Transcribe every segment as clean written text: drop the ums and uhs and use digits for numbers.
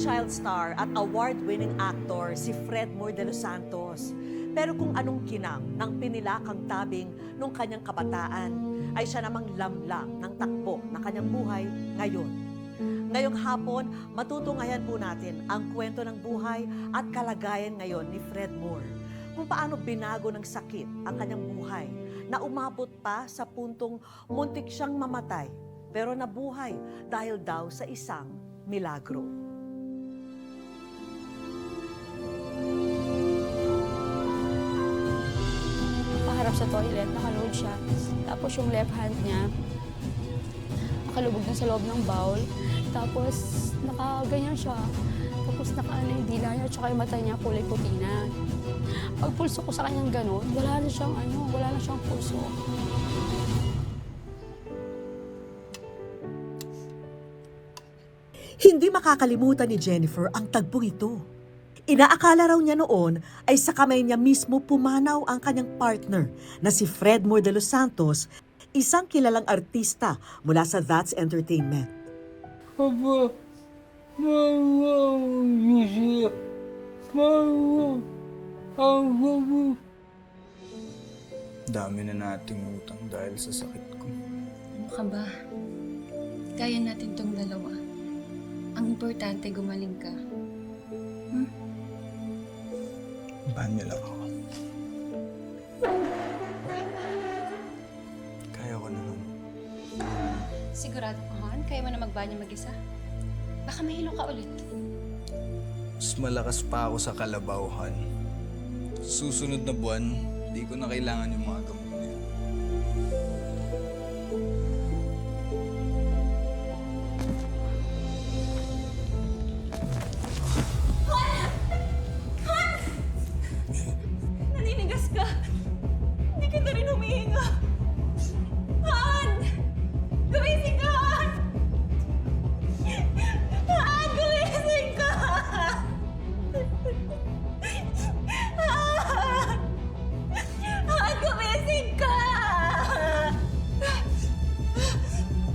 child star at award-winning actor si Fred Moore de los Santos. Pero kung anong kinang ng pinilakang tabing nung kanyang kabataan, ay siya namang lamlang ng takbo ng kanyang buhay ngayon. Ngayong hapon, matutunghayan po natin ang kwento ng buhay at kalagayan ngayon ni Fred Moore. Kung paano binago ng sakit ang kanyang buhay na umabot pa sa puntong muntik siyang mamatay pero nabuhay dahil daw sa isang milagro. Paharap sa toilet, nakaload siya. Tapos yung left hand niya, nakalubog na sa loob ng bowl. Tapos nakaganyan siya. Tapos nakaano yung dila niya, tsaka yung mata niya kulay puti na. Pagpulso ko sa kanyang gano'n, wala na siyang pulso. Hindi makakalimutan ni Jennifer ang tagpong ito. Inaakala raw niya noon ay sa kamay niya mismo pumanaw ang kanyang partner na si Fred Moore de los Santos, isang kilalang artista mula sa That's Entertainment. Papa, dami na nating utang dahil sa sakit ko. Ano ka ba? Kaya natin tong dalawa. Ang importante, gumaling ka. Bahan niyo lang ako. Kaya ko naman. Sigurado ka, Han? Kaya mo na magbanyo mag-isa? Baka mahilo ka ulit. Mas malakas pa ako sa kalabawhan. Susunod na buwan, di ko na kailangan yung mga gamot na yun. Naninigas ka! Hindi ka na rin humihinga! Han! Gumising ka, Han! Han, gumising ka! Han! Han, gumising ka!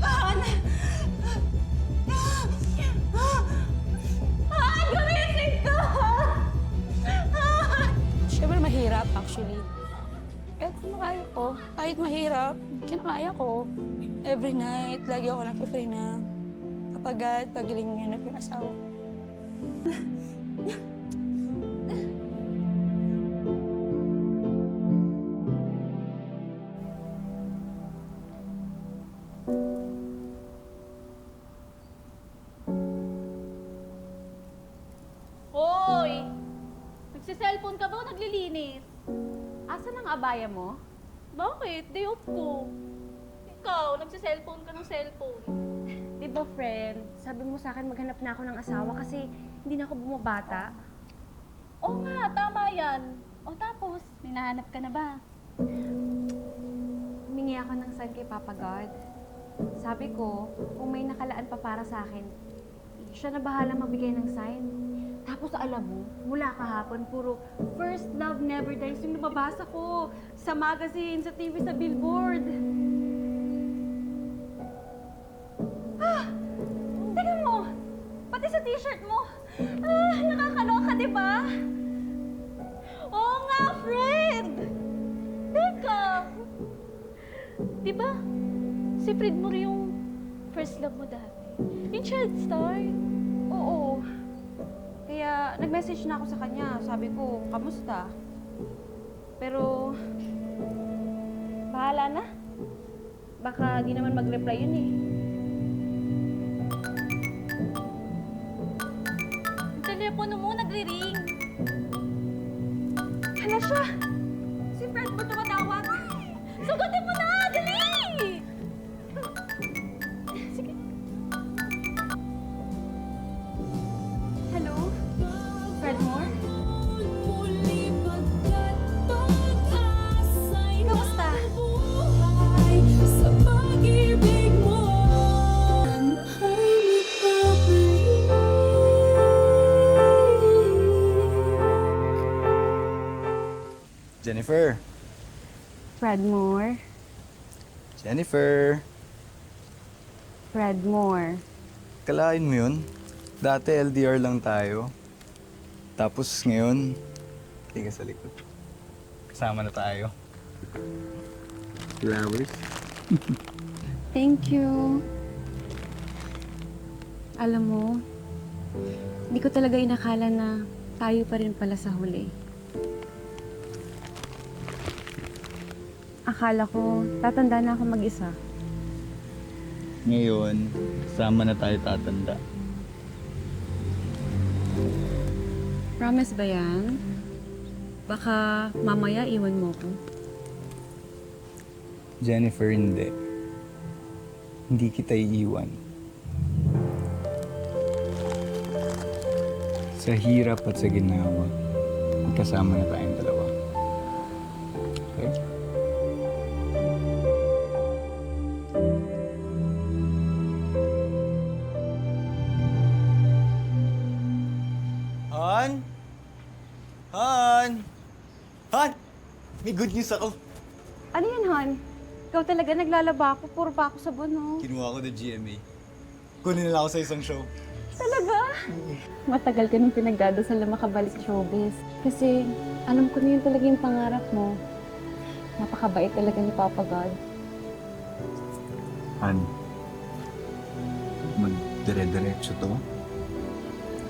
Han! Han, gumising ka! Han! Siyempre mahirap actually. Pero kinakaya ko. Kahit mahirap, kinakaya ko. Every night, lagi ako nagpipray na kapag pagiling niya na pinasawa. Hoy! Nagsiselfone ka ba o naglilinis? Asan ang abaya mo? Bakit? Day off ko. Ikaw, nagsiselfone ka ng cellphone. Di ba, friend? Sabi mo sa akin maghanap na ako ng asawa kasi hindi na ako bumabata. Oo nga, tama yan. O tapos, may nahanap ka na ba? Humingi ako ng sign kay Papa God. Sabi ko, kung may nakalaan pa para sa akin, siya na bahala magbigay ng sign. Tapos alam mo, mula kahapon, puro first love never dies yung nababasa ko sa magazine, sa TV, sa billboard. Tingnan mo! Pati sa t-shirt mo! Nakakaloka, di ba? Oo nga, friend! Teka! Di ba? Si Fred Moore yung first love mo dati. Yung child star. Oo. Kaya nag-message na ako sa kanya. Sabi ko, kamusta? Pero, bahala na. Baka di naman mag-reply yun eh. Yung telepono mo nagre-ring. Hala siya! Si Fred mo tumatawag. Sagutin mo na! Dali! Sige. Hello? Fred Moore? Kamusta? Jennifer! Fred Moore? Jennifer! Fred Moore? Kalain mo yun? Dati LDR lang tayo. Tapos ngayon, tiga sa likod. Kasama na tayo. Flowers? Thank you. Alam mo, hindi ko talaga inakala na tayo pa rin pala sa huli. Akala ko, tatanda na ako mag-isa. Ngayon, sama na tayo tatanda. Promise ba yan? Baka mamaya iwan mo ko. Jennifer, hindi. Hindi kita iiwan. Sa hirap at sa ginawa, magkasama na tayong dalawa. Okay? Han? Han? Han? May good news ako. Ano yan, Han? Ikaw talaga naglalaba ako. Puro pa ako sabon, no? Kinuha ko na GMA. Kunin nila ako sa isang show. Talaga? Matagal ka nang pinagdadasal na makabalik sa showbiz. Kasi alam ko na yun talaga yung pangarap mo. Napakabait talaga ni Papa God. Han, magdire-diretso to.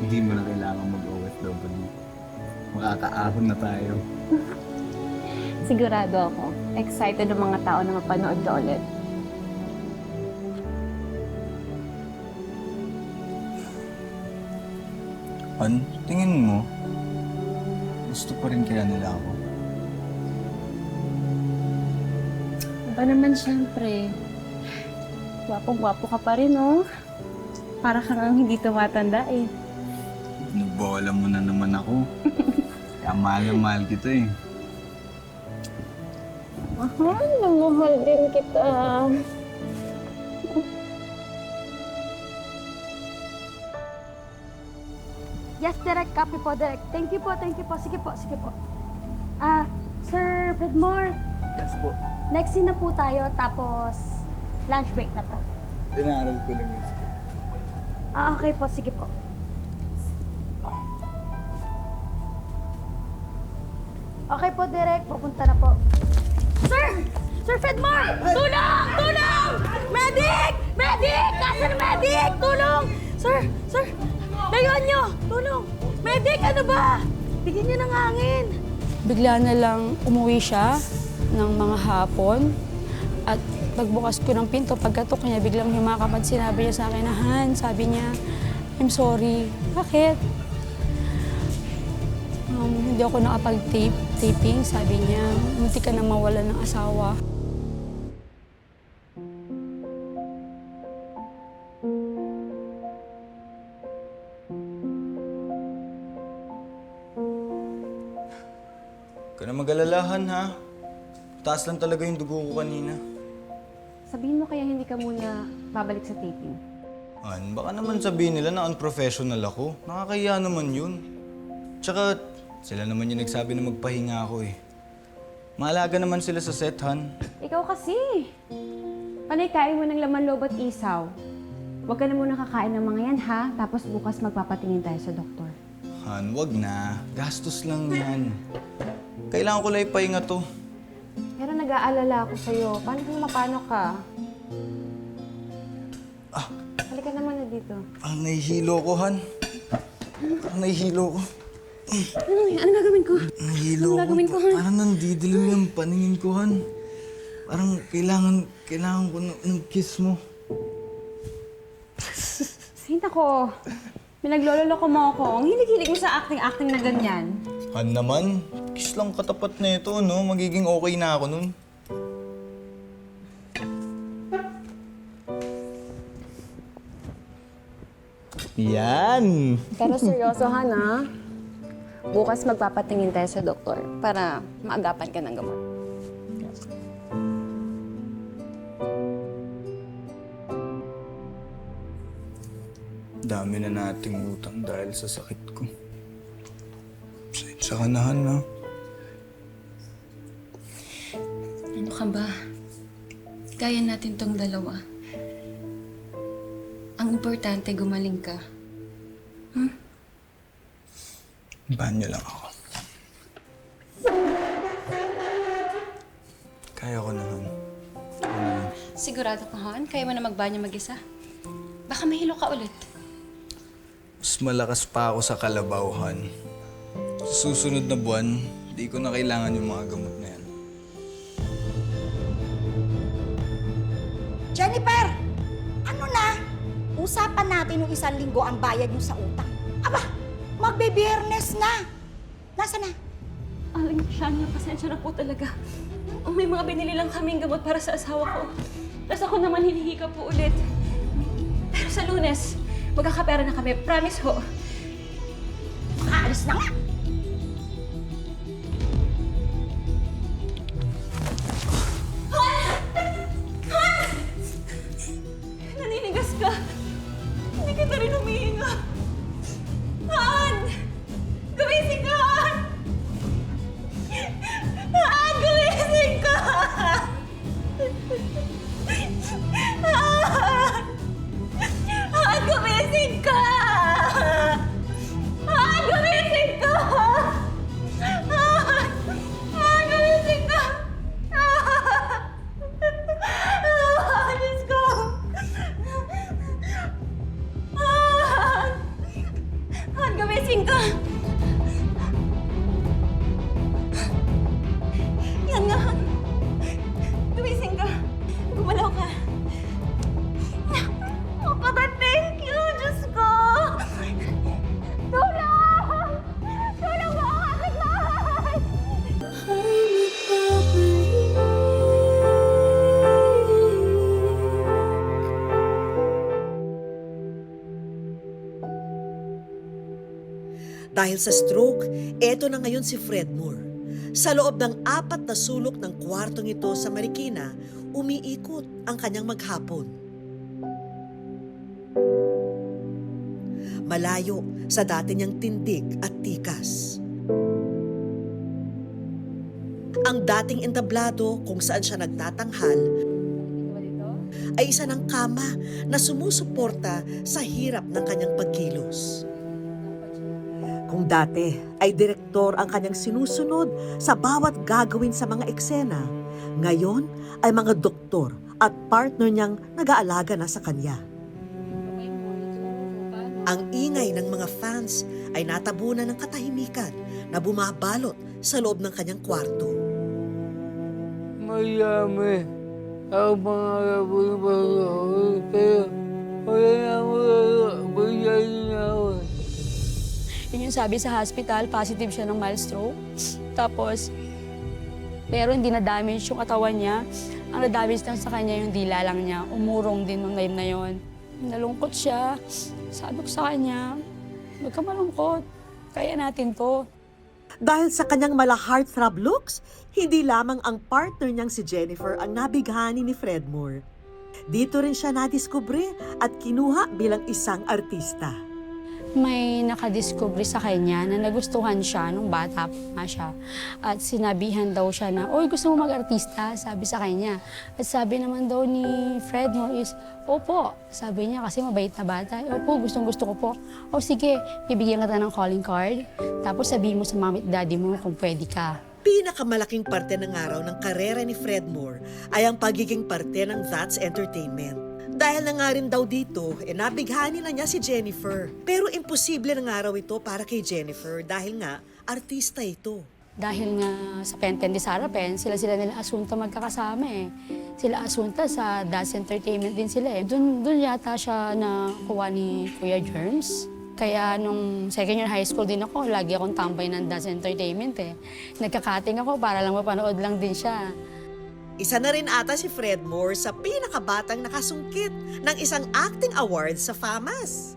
Hindi mo na kailangan mag-OFW. Makakaahon na tayo. Sigurado ako. Excited ang mga tao na mapanood ka ulit. Han, tingin mo, gusto pa rin kaya nila ako? Iba naman siyempre. Gwapong-gwapo ka pa rin, no? Para kang hindi tumatanda eh. Nabola mo na naman ako. Kaya mahal na mahal kita eh. Mahal na mahal din kita. Yes, direct. Copy po, direct. Thank you po, thank you po. Sige po, sige po. Sir Fredmore, Yes po. next scene na po tayo, tapos lunch break na po. Inaaral ko lang yun. Okay po, sige po. Okay po, direct. Pupunta na po. Sir! Sir Fredmore! Tulong! Tulong! Medic! Medic! Nasaan ang medic? Tulong! Sir! Sir! Layuan nyo! Tulong! Medic! Ano ba? Bigyan nyo ng hangin. Bigla na lang umuwi siya ng mga hapon. At pagbukas ko ng pinto, pagkatok niya, biglang himakap at sinabi niya sa akin na, Han, sabi niya, I'm sorry. Bakit? Hindi ako nakapag-taping, sabi niya. Munti ka na mawala ng asawa. Huwag ka na mag-alalahan ha. Taas lang talaga yung dugo ko kanina. Sabihin mo kaya hindi ka muna babalik sa taping. Han, baka naman sabihin nila na unprofessional ako. Nakakahiya naman yun. Tsaka, sila naman yung nagsabi na magpahinga ako eh. Maalaga naman sila sa set, Han. Ikaw kasi. Panay kain mo ng laman loob at isaw. Huwag ka na muna kakain ng mga yan, ha? Tapos bukas magpapatingin tayo sa doktor. Han, wag na. Gastos lang yan. Kailangan ko lang ipahinga to. Pero nag-aalala ako sa'yo. Paano kung mapano ka? Halika naman na dito. Ang nahihilo ko, Han. Ang nahihilo ko. Ano gagawin ko? Nahihilo Anong gagawin ko, Han? Parang nandidilim yung paningin ko, Han. Parang kailangan ko ng kiss mo. Hinta ko. Pinagloloko mo ako. Ang hilig-hilig mo sa acting-acting na ganyan. Han naman, kiss lang katapat na ito, no? Magiging okay na ako nun. Yan! Pero seryoso, ha? Bukas magpapatingin tayo sa doktor para maagapan ka ng gamot. Dami na nating utang dahil sa sakit ko. Pasensya ka na, Han, ha? Ano ka ba? Kaya natin tong dalawa. Ang importante, gumaling ka. Banyo lang ako. Kaya ko naman. Sigurado ka, Han? Kaya mo na magbanyo mag-isa? Baka mahilo ka ulit. Mas malakas pa ako sa kalabawhan. Sa susunod na buwan, di ko na kailangan yung mga gamot na yan. Jennifer! Ano na? Usapan natin yung 1 linggo ang bayad mo sa utang. Aba, magbe-biyernes na. Nasaan na? Aling Shania, pasensya na po talaga. May mga binili lang kaming gamot para sa asawa ko. Tapos ako naman hinihingi ka po ulit. Pero sa Lunes, magkakapera na kami. Promise ho. Makaalis na nga. Naninigas ka. Hindi kita rin humihinga. Han! Gumising ka, Han! Han, gumising ka! Han! Han, gumising ka! Han, gumising ka! Han! Han, gumising ka! Diyos ko! Han! Han, gumising ka! Yan nga, Han. Gumising ka. Gumalaw ka. Oh, Papa, thank you! Diyos ko! Tulong! Tulong mo ako, kapitbahay! Dahil sa stroke, eto na ngayon si Fredmore. Sa loob ng 4 na sulok ng kwartong ito sa Marikina, umiikot ang kanyang maghapon. Malayo sa dati niyang tindig at tikas. Ang dating entablado kung saan siya nagtatanghal ay isa ng kama na sumusuporta sa hirap ng kanyang pagkilos. Kung dati ay direktor ang kanyang sinusunod sa bawat gagawin sa mga eksena, ngayon ay mga doktor at partner niyang nag-aalaga na sa kanya. Ang ingay ng mga fans ay natabunan ng katahimikan na bumabalot sa loob ng kanyang kwarto. Marami ang mga kapag-pag-pag pero wala na mga na ako. Yun yung sabi sa hospital, positive siya ng mild stroke. Tapos, pero hindi na-damage yung katawan niya. Ang na-damage lang sa kanya yung dila lang niya. Umurong din nung time na yon. Nalungkot siya. Sabi ko sa kanya, huwag ka malungkot. Kaya natin to. Dahil sa kanyang mala heartthrob looks, hindi lamang ang partner niyang si Jennifer ang nabighani ni Fredmore. Dito rin siya nadiskubre at kinuha bilang isang artista. May nakadiscovery sa kanya na nagustuhan siya nung bata pa siya. At sinabihan daw siya na, "Oy, gusto mo mag-artista?" Sabi sa kanya. At sabi naman daw ni Fredmore is, "Opo." Sabi niya kasi mabait na bata. "Opo, gustong-gusto ko po." "O sige, bibigyan kita ng calling card. Tapos sabihin mo sa mami at daddy mo kung pwede ka." Pinakamalaking parte ng araw ng karera ni Fredmore ay ang pagiging parte ng That's Entertainment. Dahil na nga rin daw dito, nabighani na niya si Jennifer. Pero imposible na nga raw ito para kay Jennifer dahil nga artista ito. Dahil nga sa Penten de Sarapen, sila nila Asunta magkakasama eh. Sila Asunta sa That's Entertainment din sila eh. Doon yata siya nakuha ni Kuya Germs. Kaya nung second year high school din ako, lagi akong tambay ng That's Entertainment eh. Nagkakating ako para lang mapanood lang din siya. Isa na rin ata si Fredmore sa pinakabatang nakasungkit ng isang acting award sa FAMAS.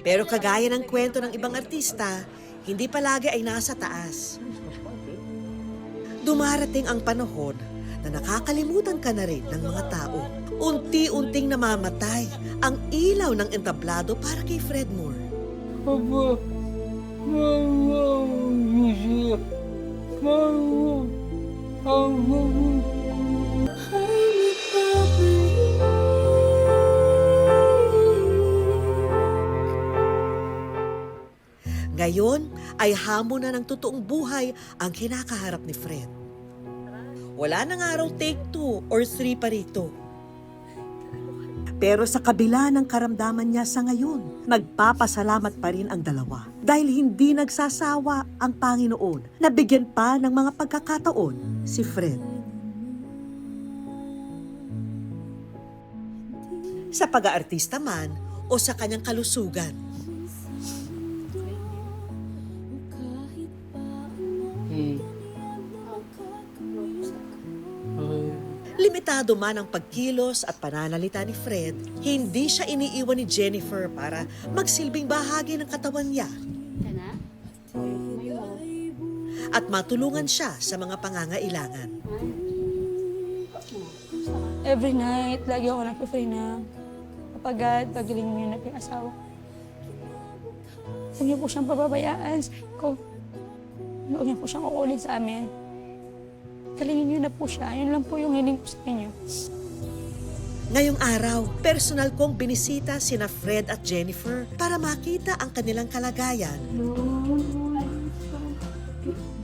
Pero kagaya ng kwento ng ibang artista, hindi palagi ay nasa taas. Dumarating ang panahon na nakakalimutan ka na rin ng mga tao. Unti-unting namamatay ang ilaw ng entablado para kay Fredmore. Papa, mama, Lucia, mama, Ngayon ay hamon na ng totoong buhay ang kinakaharap ni Fred. Wala na nga raw take 2 or 3 pa rito. Pero sa kabila ng karamdaman niya sa ngayon, nagpapasalamat pa rin ang dalawa. Dahil hindi nagsasawa ang Panginoon na bigyan pa ng mga pagkakataon si Fred. Sa pag-aartista man o sa kanyang kalusugan. Limitado man ang pagkilos at pananalita ni Fred, hindi siya iniiwan ni Jennifer para magsilbing bahagi ng katawan niya. At matulungan siya sa mga pangangailangan. Every night, lagi ako nagpa-pray na, kapagad, pagaling niyo na yung asawa ko. Huwag niyo po siyang pababayaan ko. Huwag niyo po siyang kukunin sa amin. Kalingin niyo na po siya. Yun lang po yung hiling ko sa inyo. Ngayong araw, personal kong binisita sina Fred at Jennifer para makita ang kanilang kalagayan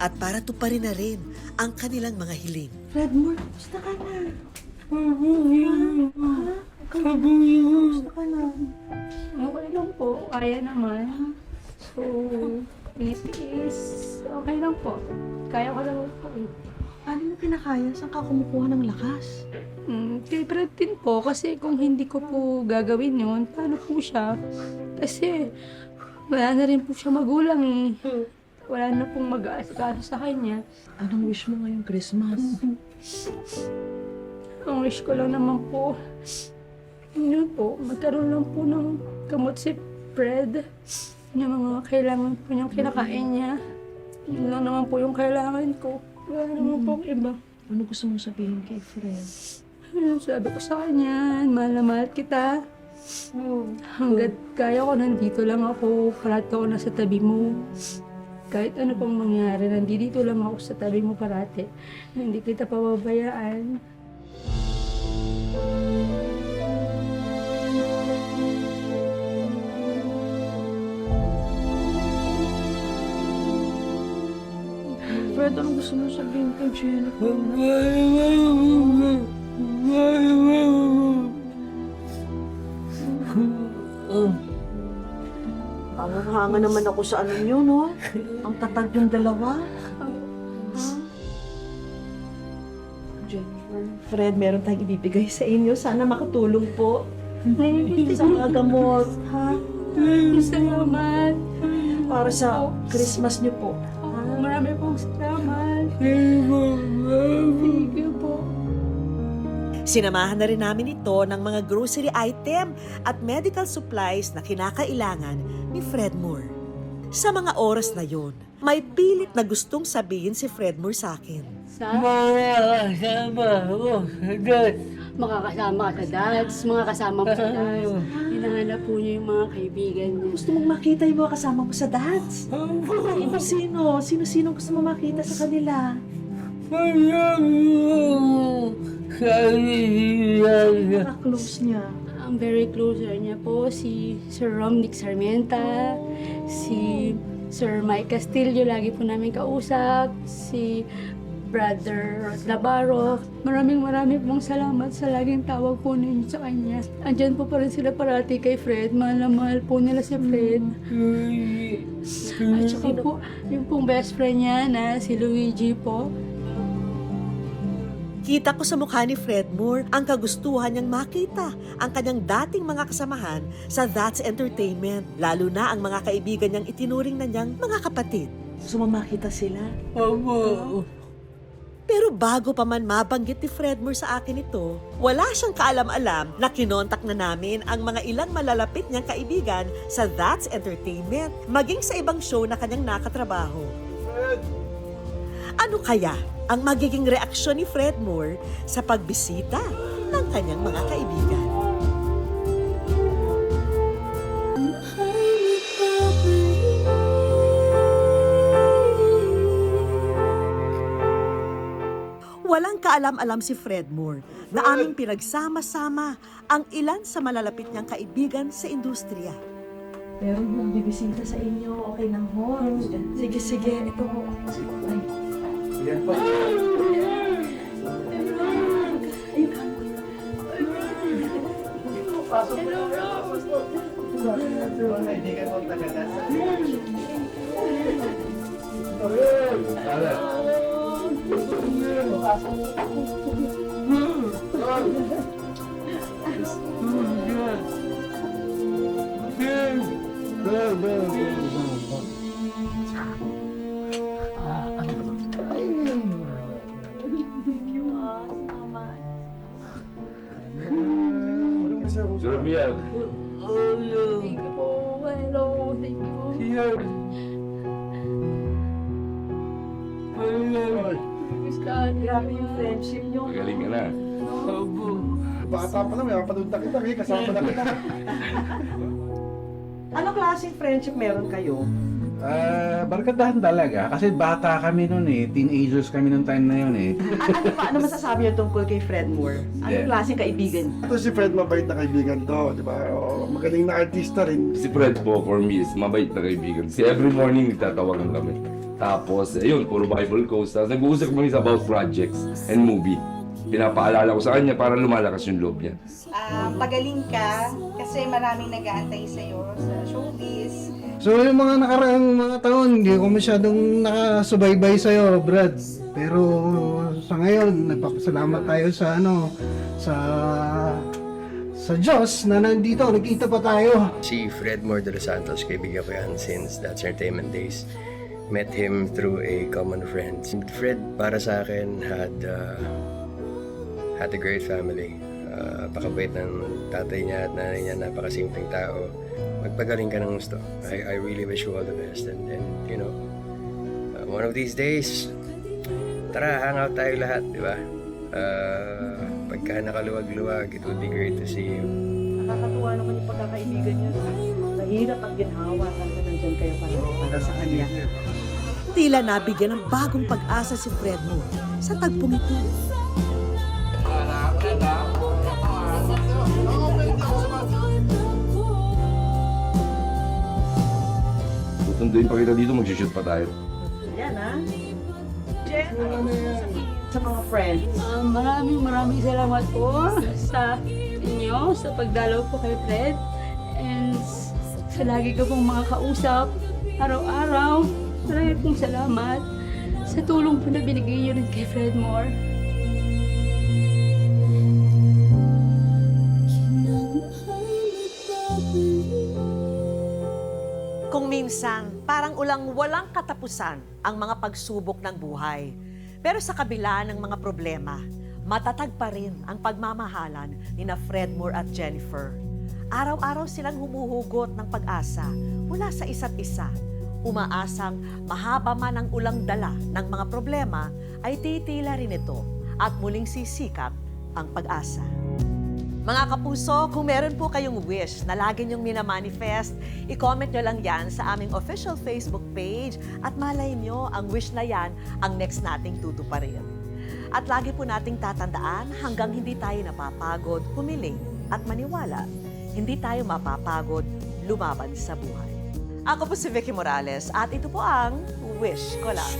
at para tuparin na rin ang kanilang mga hiling. Fredmore, gusto ka na? Gusto ka na? Okay lang po. Kaya naman. So, is okay lang po. Kaya ko lang po. Paano mo kinakaya? Saan ka kumukuha ng lakas? Kay Brad din po, kasi kung hindi ko po gagawin yun, paano po siya? Kasi wala na rin po siya magulang eh. Wala na pong mag-aasikaso sa kanya. Anong wish mo ngayong Christmas? Ang wish ko lang naman po, yun po, magkaroon lang po ng gamot si Fred. Yung mga kailangan po niyang kinakain niya. Yun lang naman po yung kailangan ko. Wala naman pong iba. Ano gusto mong sabihin kay Fred? Ayun, sabi ko sa kanya, mahal na mahal kita. Hanggat kaya ko, nandito lang ako. Parati ako nasa tabi mo. Kahit ano pang mangyari, nandito lang ako sa tabi mo parati. Hindi kita pababayaan. Fred, ano gusto mong sabihin kay Jennifer? Hanga naman ako sa ano nyo, no? Ang tatag yung dalawa. Jennifer, Fred, meron tayong ibibigay sa inyo. Sana makatulong po. Sa mga gamot, ha? Salamat. Para sa Christmas nyo po. Marami pong salamat. Thank you po. Sinamahan na rin namin ito ng mga grocery item at medical supplies na kinakailangan ni Fredmore. Sa mga oras na yon, may pilit na gustong sabihin si Fredmore sa akin. Makakasama ka sa dads, mga kasama mo sa dads. Hinahanap po niya yung mga kaibigan niya. Gusto mong makita yung mga kasama ko sa dads? Sino? Sino gusto mong makita sa kanila? Close niya. Ang very closer niya po, si Sir Romnick Sarmienta, si Sir Mike Castillo, lagi po namin kausap, si Brother Navarro. Maraming pong salamat sa laging tawag po ninyo sa kanya. Andyan po pa rin sila parati kay Fred. Mahal na mahal po nila si Fred. At saka po, yung pong best friend niya na si Luigi po. Kita ko sa mukha ni Fredmore ang kagustuhan niyang makita ang kanyang dating mga kasamahan sa That's Entertainment, lalo na ang mga kaibigan niyang itinuring na niyang mga kapatid. Gusto mong makita sila? Pero bago pa man mabanggit ni Fredmore sa akin ito, wala siyang kaalam-alam na kinontak na namin ang mga ilang malalapit niyang kaibigan sa That's Entertainment, maging sa ibang show na kanyang nakatrabaho. Ano kaya ang magiging reaksyon ni Fredmore sa pagbisita ng kanyang mga kaibigan? Walang kaalam-alam si Fredmore na aming pinagsama-sama ang ilan sa malalapit niyang kaibigan sa industriya. Meron hong bibisita sa inyo. Okay lang ho. Sige, sige. Ito ho. Ay. Yan pa. Pasok mo lang. Hindi ka mo talaga sa Sarap yan. Grabe yung friendship nyo. Magaling ka na. bata pa lang, may kapadunta kita, may kasama na kita. Anong klaseng friendship meron kayo? Barkadahan talaga. Kasi bata kami noon eh. Teenagers kami noong time na yun eh. Ano masasabi niyo tungkol kay Fred Moore? Anong klaseng kaibigan? Ito si Fred, mabait na kaibigan to, di ba? O, magaling na artista rin. Si Fred po, for me, is mabait na kaibigan. Si every morning, nagtatawagan kami. Tapos, ayun, puro Bible quotes. Tapos nag-uusap kami about projects and movie. Pinapaalala ko sa kanya para lumalakas yung loob niya. Pagaling ka kasi maraming nag-aantay sa'yo sa showbiz. So yung mga nakaraang mga taon, hindi ako masyadong nakasubaybay sa'yo, Brad. Pero sa ngayon, nagpapasalamat tayo sa sa Diyos na nandito, nagkita pa tayo. Si Fred Moore de los Santos, kaibigan ko yan since That's Entertainment Days. Met him through a common friend. Fred, para sa akin, had a great family. Pakabait ng tatay niya at nanay niya, napakasimpleng tao. Magpagaling ka ng gusto. I really wish you all the best. And you know, one of these days, tara, hang out tayo lahat, di ba? Pagka nakaluwag-luwag, it would be great to see you. Nakakatuwa naman yung pagkakaibigan niyo. Mahirap ang ginhawa talaga nandiyan kayo para sa kanya. Tila nabigyan ng bagong pag-asa si Fred Moore sa tagpong ito. Tutunduin pa kita dito, mag-shoot pa tayo. Yan ha. Jen, ano sa mga friends? Maraming salamat po sa inyo, sa pagdalaw po kay Fred. And sa lagi ko pong mga kausap, araw-araw. Maraming pong salamat sa tulong po na binigay niyo rin kay Fred Moore. Kung minsan, parang walang katapusan ang mga pagsubok ng buhay. Pero sa kabila ng mga problema, matatag pa rin ang pagmamahalan ni na Fred Moore at Jennifer. Araw-araw silang humuhugot ng pag-asa mula sa isa't isa. Umaasang mahaba man ang ulang dala ng mga problema, ay titila rin ito at muling sisikap ang pag-asa. Mga kapuso, kung meron po kayong wish na lagi niyong minamanifest, i-comment nyo lang yan sa aming official Facebook page at malay nyo, ang wish na yan ang next nating tutuparin. At lagi po nating tatandaan hanggang hindi tayo napapagod, pumiling at maniwala, hindi tayo mapapagod lumaban sa buhay. Ako po si Vicky Morales at ito po ang Wish Ko Lang.